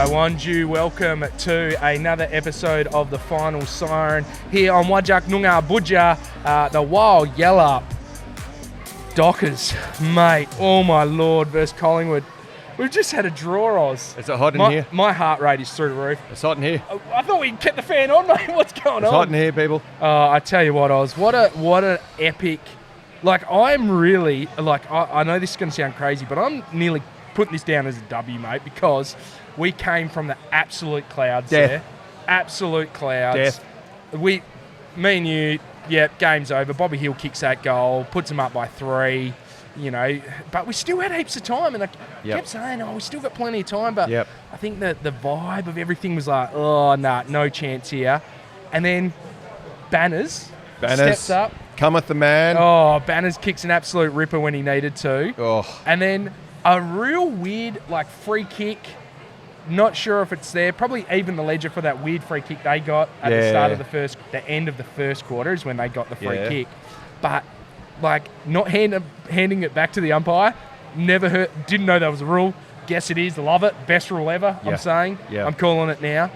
I want you welcome to another episode of the Final Siren here on Wajak Noongar Budja, the Wild Yellow Dockers, mate. Oh my lord, versus Collingwood. We've just had a draw, Oz. Is it hot in here? My heart rate is through the roof. It's hot in here. I thought we kept the fan on, mate. What's going on? It's hot in here, people. I tell you what, Oz. What an epic. Like, I'm really, like, I know this is going to sound crazy, but I'm nearly putting this down as a W, mate, because we came from the absolute clouds there. Absolute clouds. Me and you, game's over. Bobby Hill kicks that goal, puts them up by 3, you know, but we still had heaps of time, and I kept saying, we still got plenty of time, but I think that the vibe of everything was like, no chance here. And then Banners steps up. Cometh the man. Oh, Banners kicks an absolute ripper when he needed to. Oh. And then a real weird, like, free kick. Not sure if it's there. Probably even the ledger for that weird free kick they got at the start of the end of the first quarter is when they got the free kick. But, like, not handing it back to the umpire. Didn't know that was a rule. Guess it is. Love it. Best rule ever, I'm saying. I'm calling it now.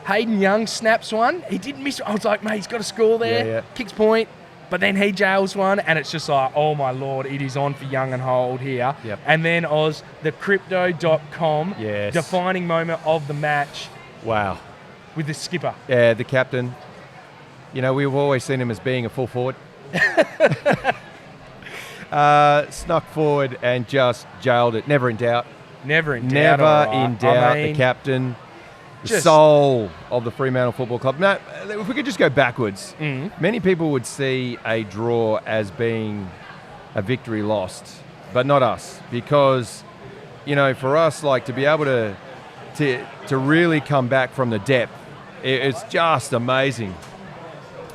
Hayden Young snaps one. He didn't miss it. I was like, mate, he's got a score there. Kicks point. But then he jails one, and it's just like, oh my lord, it is on for Young and Hold here. And then Oz, the crypto.com defining moment of the match. Wow. With the skipper. Yeah, the captain. You know, we've always seen him as being a full forward. Snuck forward and just jailed it. Never in doubt. Never in doubt. The captain. The soul of the Fremantle Football Club. Now, if we could just go backwards, many people would see a draw as being a victory lost, but not us, because, you know, for us, like, to be able to really come back from the depth, it's just amazing.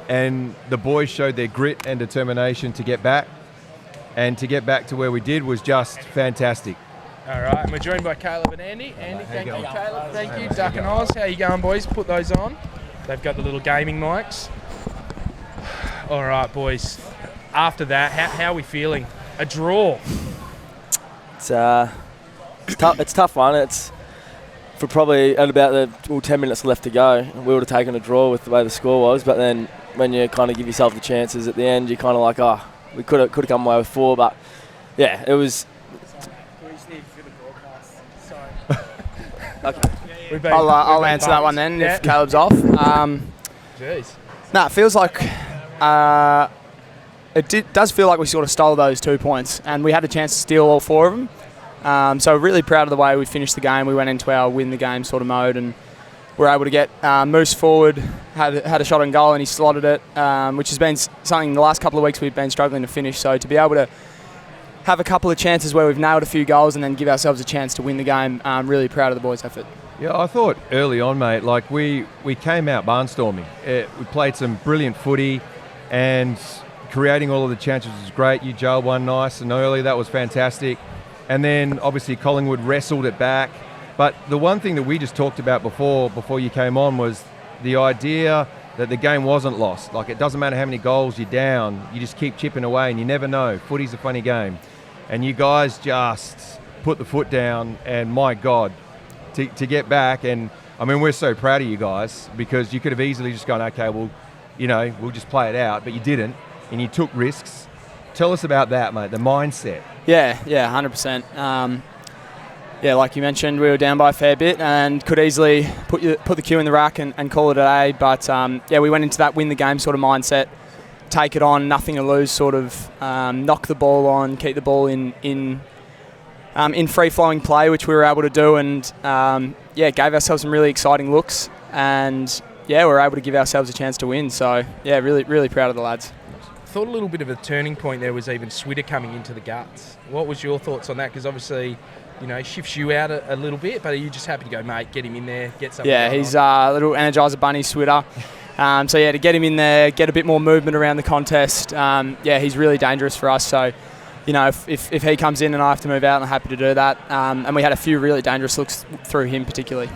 And the boys showed their grit and determination to get back, and to get back to where we did was just fantastic. All right, and we're joined by Caleb and Andy. Andy, thank you. Caleb, thank you. Duck and Oz, how you going, boys? Put those on. They've got the little gaming mics. All right, boys. After that, how are we feeling? A draw. It's tough. It's a tough one. It's for probably at about 10 minutes left to go. We would have taken a draw with the way the score was, but then when you kind of give yourself the chances at the end, you're kind of like, we could have come away with 4, but yeah, it was. Okay. I'll answer that one then if Caleb's off. Jeez. No, it feels like does feel like we sort of stole those 2 points, and we had a chance to steal all 4 of them. So really proud of the way we finished the game. We went into our win the game sort of mode, and were able to get Moose forward, had a shot on goal, and he slotted it, which has been something the last couple of weeks we've been struggling to finish. So to be able to have a couple of chances where we've nailed a few goals and then give ourselves a chance to win the game. I'm really proud of the boys' effort. Yeah, I thought early on, mate, like we came out barnstorming. We played some brilliant footy, and creating all of the chances was great. You jailed one nice and early. That was fantastic. And then obviously Collingwood wrestled it back. But the one thing that we just talked about before you came on was the idea that the game wasn't lost. Like, it doesn't matter how many goals you're down, you just keep chipping away, and you never know. Footy's a funny game. And you guys just put the foot down, and my God, to get back. And, I mean, we're so proud of you guys, because you could have easily just gone, okay, well, you know, we'll just play it out. But you didn't, and you took risks. Tell us about that, mate, the mindset. Yeah, 100%. Like you mentioned, we were down by a fair bit and could easily put the cue in the rack and call it a day. But, we went into that win the game sort of mindset. Take it on, nothing to lose, sort of knock the ball on, keep the ball in free-flowing play, which we were able to do, and gave ourselves some really exciting looks, and we were able to give ourselves a chance to win. So really, really proud of the lads. I thought a little bit of a turning point there was even Switter coming into the guts. What was your thoughts on that? Because obviously, you know, shifts you out a little bit, but are you just happy to go, mate, get him in there, get something? Yeah, he's a little Energizer Bunny Switter. To get him in there, get a bit more movement around the contest, he's really dangerous for us. So, you know, if he comes in and I have to move out, I'm happy to do that. And we had a few really dangerous looks through him particularly.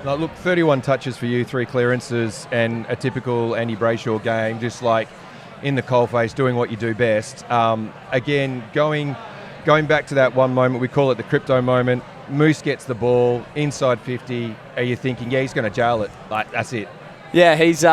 Now, look, 31 touches for you, 3 clearances, and a typical Andy Brayshaw game, just like in the coalface, doing what you do best. Again, going back to that one moment, we call it the crypto moment, Moose gets the ball inside 50, are you thinking, yeah, he's going to jail it? Like, that's it. Yeah, he's.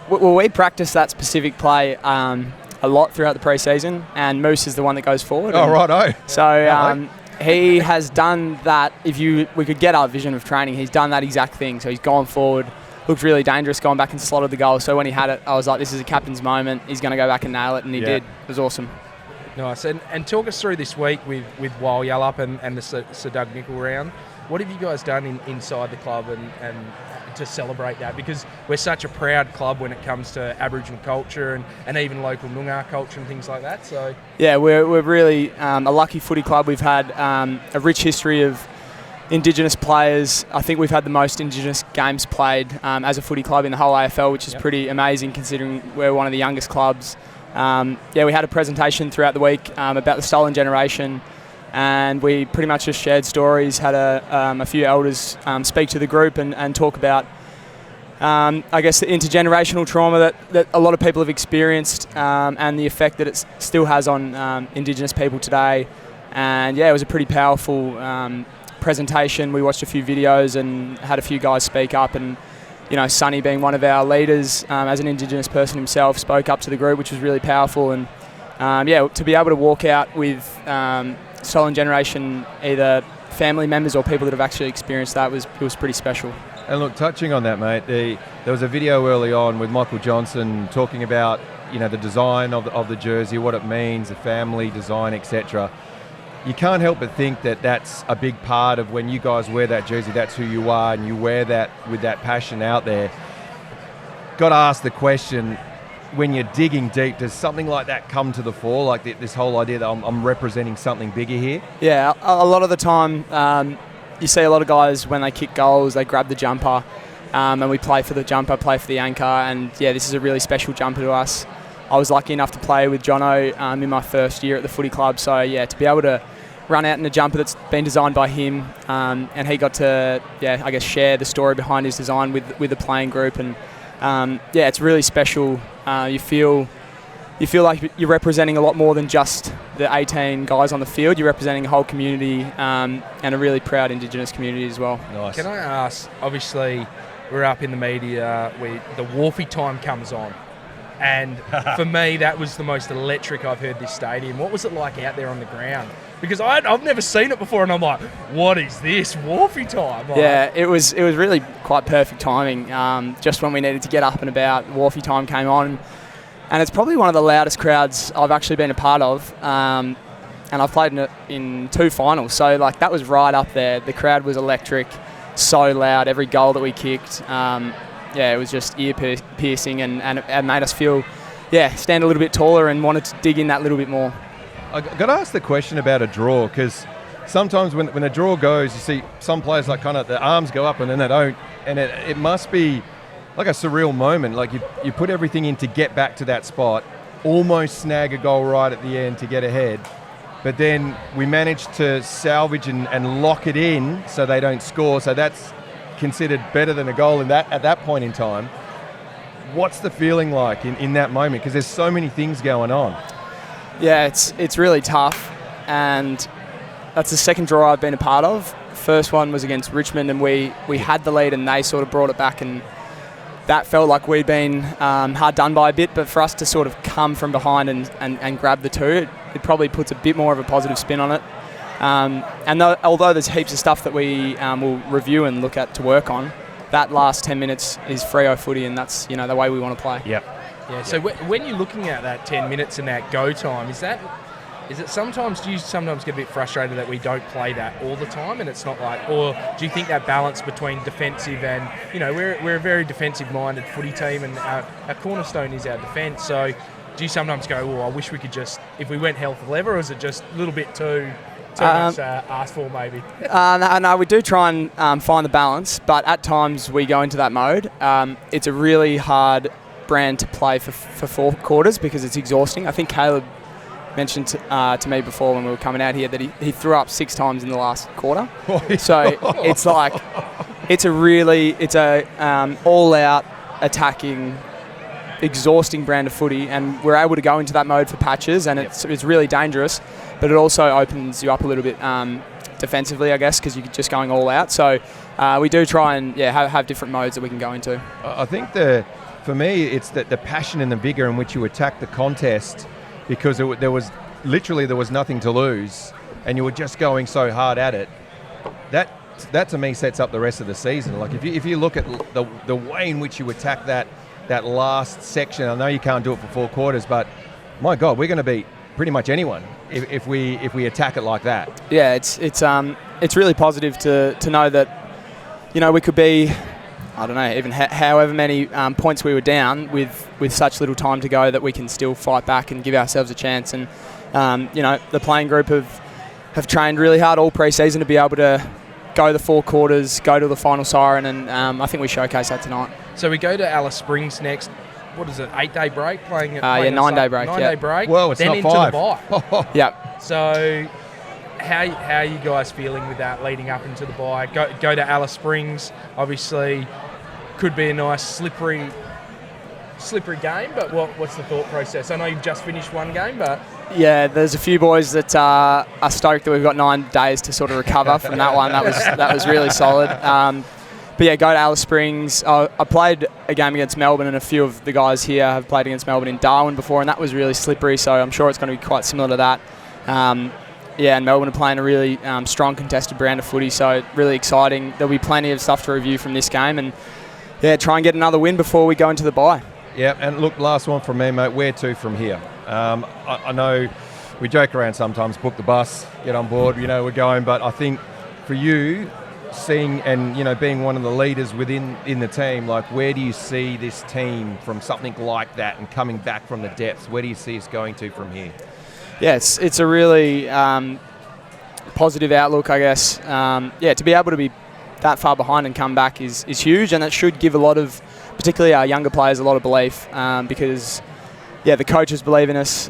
We practice that specific play a lot throughout the pre-season, and Moose is the one that goes forward. Oh, righto. So he has done that. We could get our vision of training, he's done that exact thing. So he's gone forward, looked really dangerous, gone back and slotted the goal. So when he had it, I was like, this is a captain's moment. He's going to go back and nail it, and he did. It was awesome. Nice. And talk us through this week with Wild Yallup and the Sir Doug Nickel round. What have you guys done inside the club and to celebrate that? Because we're such a proud club when it comes to Aboriginal culture and even local Noongar culture and things like that. So yeah, we're really a lucky footy club. We've had a rich history of Indigenous players. I think we've had the most Indigenous games played as a footy club in the whole AFL, which is pretty amazing considering we're one of the youngest clubs. We had a presentation throughout the week about the stolen generation, and we pretty much just shared stories, had a few elders speak to the group and talk about, I guess, the intergenerational trauma that a lot of people have experienced and the effect that it still has on Indigenous people today. And yeah, it was a pretty powerful presentation. We watched a few videos and had a few guys speak up, and Sonny, being one of our leaders as an Indigenous person himself, spoke up to the group, which was really powerful. And to be able to walk out with stolen generation, either family members or people that have actually experienced that, was pretty special. And look, touching on that, mate, there was a video early on with Michael Johnson talking about the design of the jersey, what it means, the family design, etc. You can't help but think that that's a big part of when you guys wear that jersey, that's who you are, and you wear that with that passion out there. Got to ask the question, when you're digging deep, does something like that come to the fore, like this whole idea that I'm representing something bigger here? Yeah, a lot of the time you see a lot of guys when they kick goals, they grab the jumper and we play for the jumper, play for the anchor, and this is a really special jumper to us. I was lucky enough to play with Jono in my first year at the footy club, so to be able to run out in a jumper that's been designed by him, and he got to share the story behind his design with the playing group, and it's really special. You feel like you're representing a lot more than just the 18 guys on the field. You're representing a whole community and a really proud Indigenous community as well. Nice. Can I ask, obviously we're up in the media, the Wharfie Time comes on, and for me that was the most electric I've heard this stadium. What was it like out there on the ground? Because I've never seen it before, and I'm like, what is this, Wharfie Time? It was really quite perfect timing. Just when we needed to get up and about, Wharfie Time came on, and it's probably one of the loudest crowds I've actually been a part of. And I've played in 2 finals, so that was right up there. The crowd was electric, so loud. Every goal that we kicked, it was just ear piercing, and it made us feel, stand a little bit taller and wanted to dig in that little bit more. I got to ask the question about a draw, because sometimes when a draw goes, you see some players the arms go up and then they don't, and it must be like a surreal moment. Like you put everything in to get back to that spot, almost snag a goal right at the end to get ahead, but then we managed to salvage and lock it in so they don't score. So that's considered better than a goal at that point in time. What's the feeling like in that moment? Because there's so many things going on. Yeah, it's really tough, and that's the second draw I've been a part of. First one was against Richmond, and we had the lead and they sort of brought it back, and that felt like we'd been hard done by a bit, but for us to sort of come from behind and grab the 2, it probably puts a bit more of a positive spin on it. Although there's heaps of stuff that we will review and look at to work on, that last 10 minutes is Freo footy, and that's the way we want to play. Yep. Yeah, so when you're looking at that 10 minutes and that go time, do you sometimes get a bit frustrated that we don't play that all the time, and it's not or do you think that balance between defensive and, we're a very defensive-minded footy team, and our cornerstone is our defence, so do you sometimes go, I wish we could just, if we went hell for leather, or is it just a little bit too much asked for maybe? No, we do try and find the balance, but at times we go into that mode. It's a really hard brand to play for 4 quarters because it's exhausting. I think Caleb mentioned to me before when we were coming out here that he threw up 6 times in the last quarter. So it's a all-out attacking, exhausting brand of footy, and we're able to go into that mode for patches, and it's really dangerous, but it also opens you up a little bit defensively, I guess, because you're just going all out. So we do try and have different modes that we can go into. I think for me, it's the passion and the vigour in which you attack the contest, because there was nothing to lose, and you were just going so hard at it. That to me sets up the rest of the season. Like if you look at the way in which you attack that last section, I know you can't do it for 4 quarters, but my God, we're going to beat pretty much anyone if we attack it like that. Yeah, it's really positive to know that, you know, we could be, I don't know, even however many points we were down with such little time to go, that we can still fight back and give ourselves a chance. And you know, the playing group have trained really hard all pre-season to be able to go the 4 quarters, go to the final siren, and I think we showcase that tonight. So we go to Alice Springs next. What is it, 8-day break? Playing 9-day break. 9-day break. Well, it's then not 5. Into the bye. Yep. So how are you guys feeling with that leading up into the bye? Go to Alice Springs. Obviously, could be a nice slippery game, but what's the thought process? I know you've just finished one game, but... Yeah, there's a few boys that are stoked that we've got 9 days to sort of recover from that one. That was really solid. But yeah, go to Alice Springs. I played a game against Melbourne, and a few of the guys here have played against Melbourne in Darwin before, and that was really slippery, so I'm sure it's going to be quite similar to that. And Melbourne are playing a really strong contested brand of footy, so really exciting. There'll be plenty of stuff to review from this game, and try and get another win before we go into the bye. Yeah, and look, last one from me, mate. Where to from here? I know we joke around sometimes, book the bus, get on board, you know, we're going, but I think for you, seeing and, you know, being one of the leaders in the team, like, where do you see this team from something like that and coming back from the depths? Where do you see us going to from here? Yeah, it's a really positive outlook, I guess. To be able to be that far behind and come back is huge, and it should give a lot of, particularly our younger players, a lot of belief, because the coaches believe in us.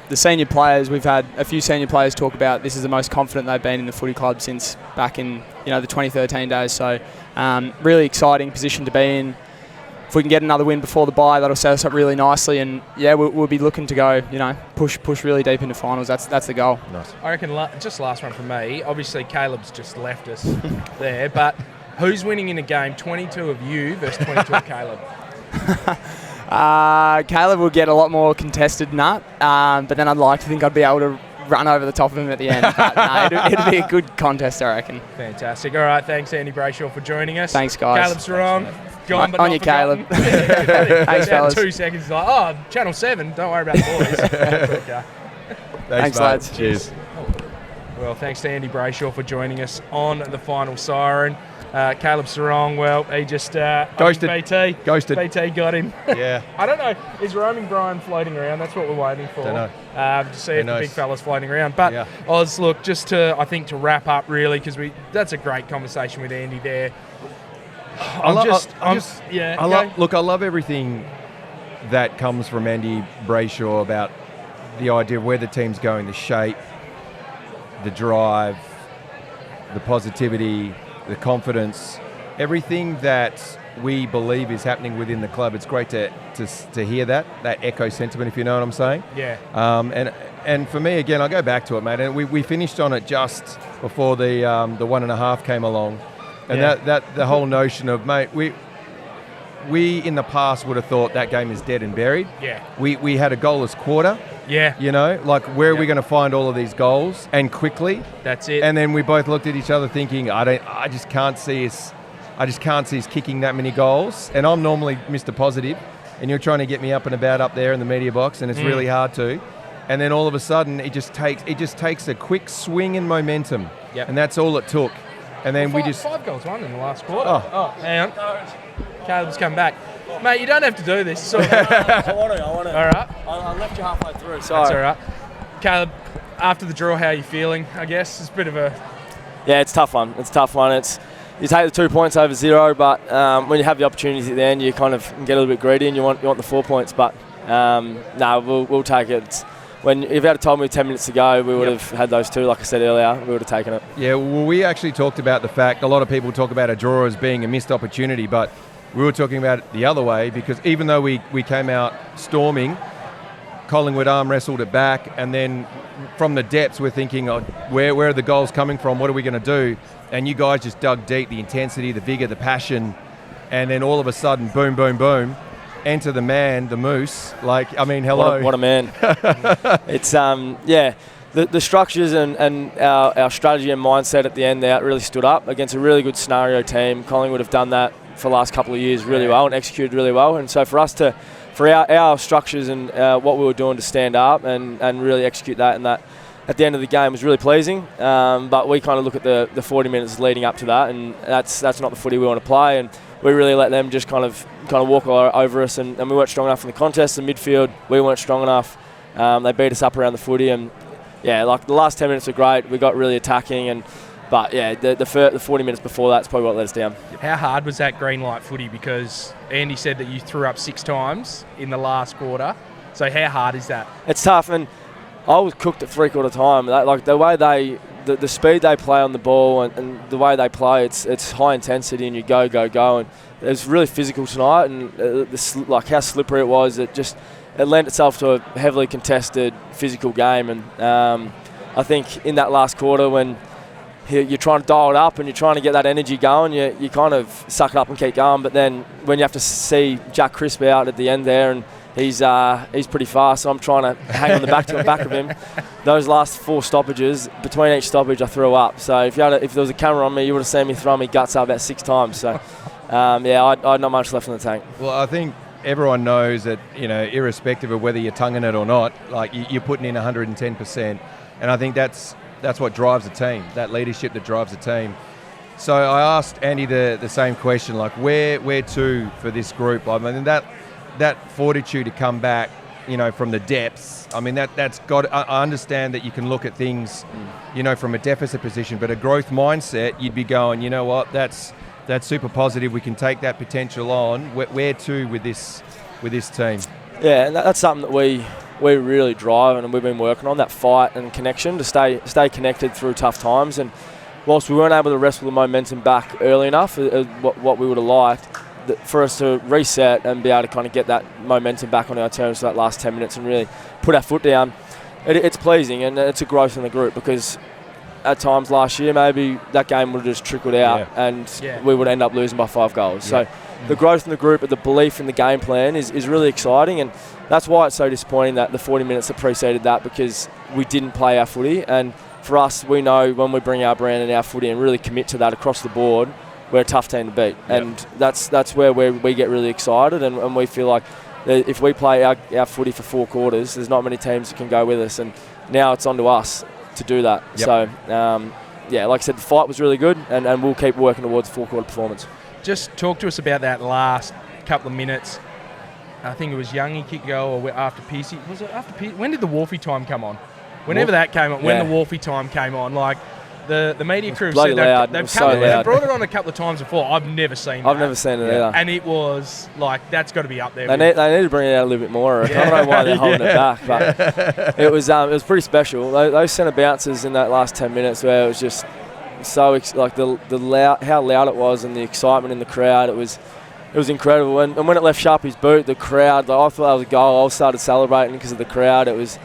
The senior players, we've had a few senior players talk about this is the most confident they've been in the footy club since back in, you know, the 2013 days. So really exciting position to be in. If we can get another win before the bye, that'll set us up really nicely, and we'll be looking to go, you know, push really deep into finals. That's the goal. Nice. I reckon just last one from me. Obviously, Caleb's just left us there, but who's winning in a game? 22 of you versus 22 of Caleb. Caleb will get a lot more contested than that, but then I'd like to think I'd be able to run over the top of him at the end. But no, it'll be a good contest, I reckon. Fantastic. All right, thanks, Andy Brayshaw, for joining us. Thanks, guys. Caleb Serong. Gone, but on not you, Caleb. Thanks, fellas. 2 seconds, he's like, Channel 7, don't worry about the boys. That's okay. Thanks, lads. Cheers. Well, thanks to Andy Brayshaw for joining us on the final siren. Caleb Serong, well, he just ghosted. BT. Ghosted. BT got him. Yeah. I don't know. Is Roaming Brian floating around? That's what we're waiting for. Don't know. To see if the big fella's floating around. But Oz, look, just to wrap up really, because that's a great conversation with Andy there. I love everything that comes from Andy Brayshaw about the idea of where the team's going, the shape, the drive, the positivity, the confidence, everything that we believe is happening within the club. It's great to hear that echo sentiment, if you know what I'm saying. Yeah. And for me, again, I'll go back to it, mate. And we finished on it just before the 1.5 came along. And that the whole notion of, mate, we in the past would have thought that game is dead and buried. Yeah. We had a goalless quarter. Yeah. You know, like, where are we going to find all of these goals, and quickly? That's it. And then we both looked at each other thinking, I just can't see us kicking that many goals. And I'm normally Mr. Positive, and you're trying to get me up and about up there in the media box, and it's really hard to. And then all of a sudden, it just takes a quick swing in momentum. Yep. And that's all it took. And then we just 5 goals won in the last quarter. Oh, hang on. Caleb's come back. Mate, you don't have to do this. So I want to. All right. I left you halfway through. Sorry. That's all right. Caleb, after the draw, how are you feeling? I guess it's a bit of a... Yeah, it's a tough one. You take the 2 points over 0, but when you have the opportunities at the end, you kind of get a little bit greedy and you want the 4 points. But we'll take it. If you had told me 10 minutes to go, we would have had those 2, like I said earlier. We would have taken it. Yeah, well, we actually talked about the fact, a lot of people talk about a draw as being a missed opportunity, but we were talking about it the other way, because even though we came out storming, Collingwood arm wrestled it back, and then from the depths, we're thinking, oh, where are the goals coming from? What are we going to do? And you guys just dug deep, the intensity, the vigor, the passion, and then all of a sudden, boom, boom, boom, enter the man, the Moose. Like, I mean, hello. What a man. It's, the structures and our strategy and mindset at the end there really stood up against a really good scenario team. Collingwood have done that for the last couple of years really well and executed really well. And so for us for our structures and what we were doing to stand up and really execute that, and that at the end of the game was really pleasing. But we kind of look at the 40 minutes leading up to that, and that's not the footy we want to play. And we really let them just kind of walk over us, and we weren't strong enough in the contest. In midfield, we weren't strong enough. They beat us up around the footy, and like the last 10 minutes were great. We got really attacking, but the 40 minutes before that's probably what let us down. How hard was that green light footy? Because Andy said that you threw up 6 times in the last quarter. So how hard is that? It's tough, and I was cooked at 3/4 time. Like the way the speed they play on the ball and the way they play, it's high intensity, and you go, and it was really physical tonight. And how slippery it was, it lent itself to a heavily contested physical game. And I think in that last quarter, when you're trying to dial it up and you're trying to get that energy going, you kind of suck it up and keep going. But then when you have to see Jack Crisp out at the end there, and he's pretty fast, so I'm trying to hang on the back of him. Those last 4 stoppages, between each stoppage I threw up. So if there was a camera on me, you would have seen me throw my guts up about 6 times. So I had not much left in the tank. Well, I think everyone knows that, irrespective of whether you're tonguing it or not, like you're putting in 110%. And I think that's what drives a team, that leadership that drives a team. So I asked Andy the same question, like where to for this group? I mean, that fortitude to come back, from the depths. I mean, that's got. I understand that you can look at things, from a deficit position, but a growth mindset, you'd be going, you know what, that's super positive. We can take that potential on. Where to with this team? Yeah, and that's something that we really drive, and we've been working on that fight and connection to stay connected through tough times. And whilst we weren't able to wrestle the momentum back early enough, what we would have liked, for us to reset and be able to kind of get that momentum back on our terms for that last 10 minutes and really put our foot down, it's pleasing, and it's a growth in the group, because at times last year maybe that game would have just trickled out and we would end up losing by 5 goals. So the growth in the group and the belief in the game plan is really exciting, and that's why it's so disappointing that the 40 minutes that preceded that, because we didn't play our footy. And for us, we know when we bring our brand and our footy and really commit to that across the board, we're a tough team to beat. And that's where we get really excited, and we feel like if we play our footy for 4 quarters, there's not many teams that can go with us, and now it's on to us to do that. So like I said, the fight was really good, and we'll keep working towards a 4-quarter performance. Just talk to us about that last couple of minutes. I think it was Youngie kicked goal, or after Pearcey. Was it after Pearcey? When did the Wharfie Time come on? Whenever that came on, when the Wharfie Time came on, like the media crew said they've brought it on a couple of times before. I've never seen it. I've never seen it either. And it was like, that's got to be up there. They need to bring it out a little bit more. I don't know why they're holding it back, but it was pretty special. Those centre bounces in that last 10 minutes, where it was just so how loud it was, and the excitement in the crowd. It was incredible. And when it left Sharpie's boot, the crowd, I thought that was a goal. I started celebrating because of the crowd. It was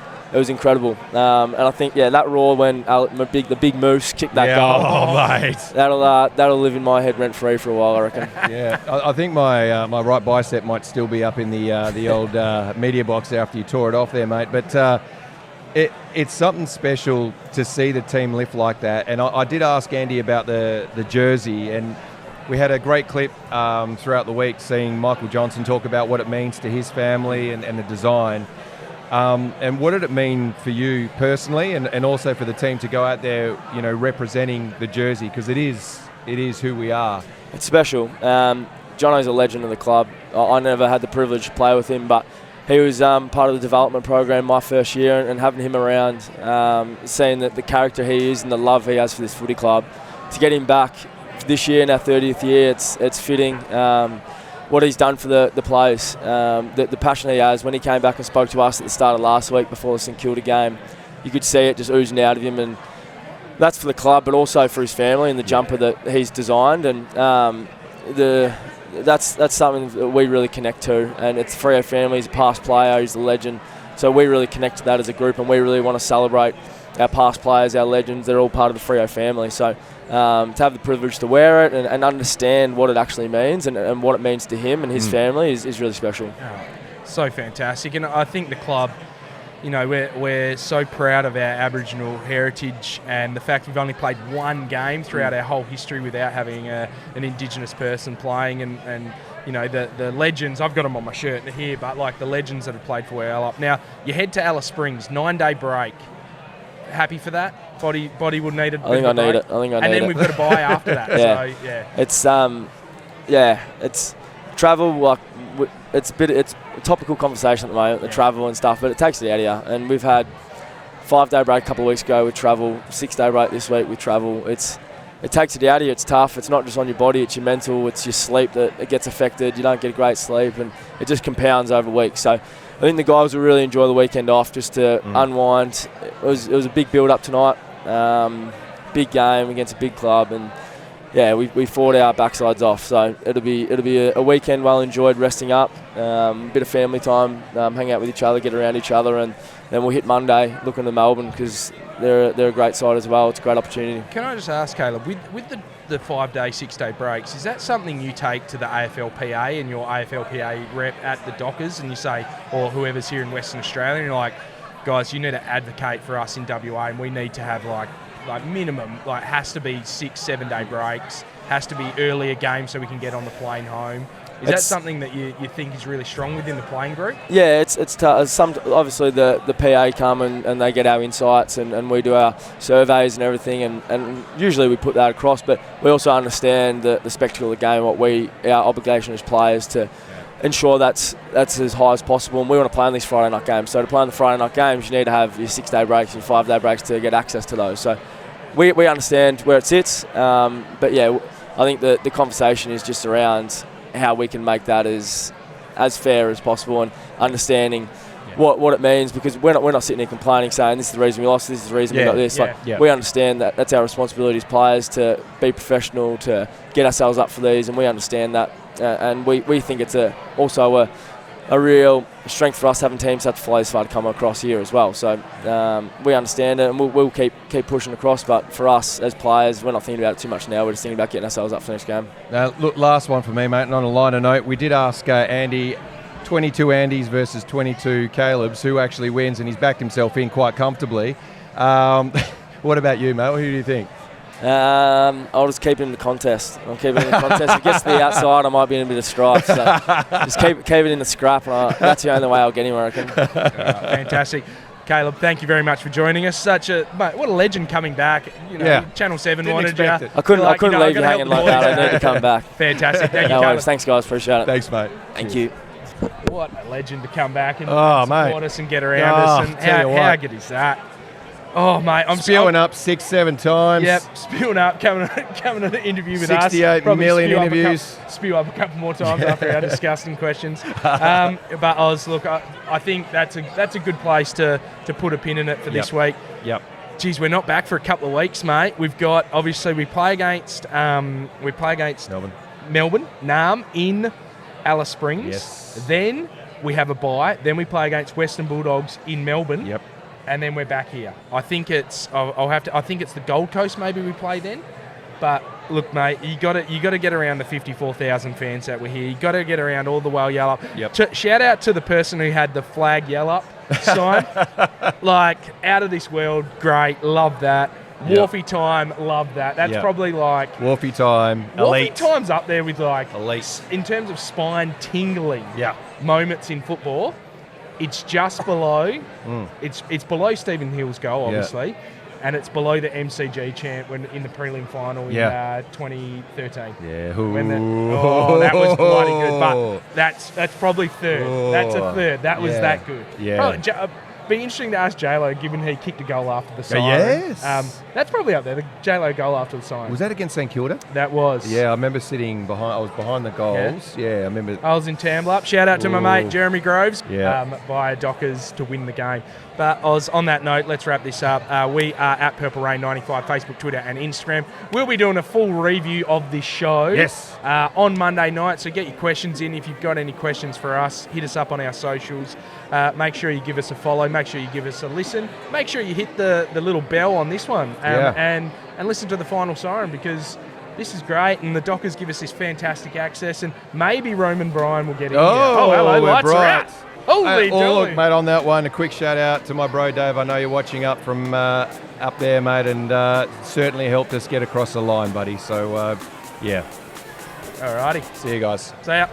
incredible. And I think, that roar when the big Moose kicked that goal. Oh, mate. That'll live in my head rent-free for a while, I reckon. I think my right bicep might still be up in the old media box after you tore it off there, mate. But it's something special to see the team lift like that. And I did ask Andy about the jersey, and we had a great clip throughout the week seeing Michael Johnson talk about what it means to his family and the design. And what did it mean for you personally, and also for the team to go out there, representing the jersey, because it is who we are. It's special. Jono's a legend of the club. I never had the privilege to play with him, but he was part of the development program my first year, and having him around, seeing that the character he is and the love he has for this footy club, to get him back this year in our 30th year, it's fitting. What he's done for the players, the passion he has. When he came back and spoke to us at the start of last week before the St Kilda game, you could see it just oozing out of him, and that's for the club, but also for his family and the jumper that he's designed. And that's something that we really connect to, and it's for our family. He's a past player, he's a legend. So we really connect to that as a group, and we really want to celebrate our past players, our legends. They're all part of the Freo family. So to have the privilege to wear it and understand what it actually means and what it means to him and his family is really special. Oh, so fantastic. And I think the club, you know, we're so proud of our Aboriginal heritage and the fact we've only played one game throughout our whole history without having an Indigenous person playing, and you know, the legends, I've got them on my shirt here, but like the legends that have played for Wales. Now, you head to Alice Springs, 9-day break. Happy for that? Body would need it. I think I need it. And then we've got to buy after that. Yeah. So, It's travel, like, it's a topical conversation at the moment, the travel and stuff, but it takes it out of you. And we've had 5-day break a couple of weeks ago with travel, 6-day break this week with travel. It takes it out of you. It's tough. It's not just on your body, it's your mental, it's your sleep that it gets affected. You don't get great sleep, and it just compounds over weeks. So I think the guys will really enjoy the weekend off just to unwind. It was a big build-up tonight, big game against a big club, and yeah, we fought our backsides off. So it'll be a weekend well enjoyed, resting up, a bit of family time, hang out with each other, get around each other, and then we'll hit Monday looking to Melbourne because they're a great side as well. It's a great opportunity. Can I just ask, Caleb, with the 5-day, 6-day breaks, is that something you take to the AFLPA and your AFLPA rep at the Dockers, and you say, or whoever's here in Western Australia, and you're like, guys, you need to advocate for us in WA, and we need to have like minimum, like has to be 6-7 day breaks, has to be earlier games so we can get on the plane home. Is that something that you think is really strong within the playing group? Yeah, it's tough. Obviously the PA come and they get our insights and we do our surveys and everything, and usually we put that across, but we also understand the spectacle of the game, our obligation as players to ensure that's as high as possible, and we want to play on these Friday night games. So to play on the Friday night games, you need to have your 6-day breaks and 5-day breaks to get access to those. So we understand where it sits, but yeah, I think the conversation is just around how we can make that as fair as possible, and understanding what it means, because we're not sitting here complaining saying this is the reason we lost, this is the reason we got this. We understand that that's our responsibility as players to be professional, to get ourselves up for these, and we understand that. And we think it's also a real strength for us having teams have to fly this far to come across here as well. So we understand it, and we'll keep pushing across. But for us as players, we're not thinking about it too much now. We're just thinking about getting ourselves up for the next game. Now, look, last one for me, mate. And on a lighter note, we did ask Andy, 22 Andys versus 22 Calebs, who actually wins, and he's backed himself in quite comfortably. What about you, mate? Who do you think? I'll just keep it in the contest. I'll keep it in the contest. If it gets to the outside, I might be in a bit of strife. So just keep it in the scrap, and that's the only way I'll get him, I reckon. Fantastic. Caleb, thank you very much for joining us. What a legend coming back. You know, Channel 7 wanted you. I couldn't leave you hanging like that. I need to come back. Fantastic. Thank you, no Caleb. worries. Thanks, guys. Appreciate it. Thanks, mate. Thank you. What a legend to come back and mate. support us and get around us. And how good is that? Oh, mate, I'm spewing up 6-7 times. Yep, spewing up, coming to the interview with 68 us. million interviews. Spew up a couple more times after our disgusting questions. But Oz, look, I think that's a good place to put a pin in it for this week. Yep. Geez, we're not back for a couple of weeks, mate. We've got, obviously, we play against Melbourne, Nam in Alice Springs. Yes. Then we have a bye. Then we play against Western Bulldogs in Melbourne. Yep. And then we're back here. I think it's I think it's the Gold Coast maybe we play then. But look, mate, you got to get around the 54,000 fans that were here. You got to get around all the well yell up. Yep. Shout out to the person who had the flag yell up sign. Like, out of this world, great, love that. Wharfie Time, love that. That's probably like Wharfie Time, elite. Wharfie Time's up there with like elite in terms of spine tingling moments in football. It's just below. It's below Stephen Hill's goal, obviously, and it's below the MCG chant when in the prelim final in 2013. Yeah, that was bloody good. But that's probably third. That's a third. That was that good. Yeah. Probably, be interesting to ask J-Lo, given he kicked a goal after the siren. Yes. That's probably up there, the J-Lo goal after the siren. Was that against St Kilda? That was. Yeah, I remember sitting behind. I was behind the goals. Yeah, I remember. I was in Tambler. Shout out to my mate Jeremy Groves via Dockers to win the game. But Oz, on that note, let's wrap this up. We are at Purple Rain 95, Facebook, Twitter, and Instagram. We'll be doing a full review of this show on Monday night. So get your questions in. If you've got any questions for us, hit us up on our socials. Make sure you give us a follow. Make sure you give us a listen. Make sure you hit the little bell on this one and listen to the final siren, because this is great, and the Dockers give us this fantastic access, and maybe Roman Bryan will get in here. Oh, hello, lights are out. Holy look, mate, on that one, a quick shout out to my bro Dave. I know you're watching up from up there, mate, and certainly helped us get across the line, buddy. So, yeah. Alrighty. See you guys. See ya.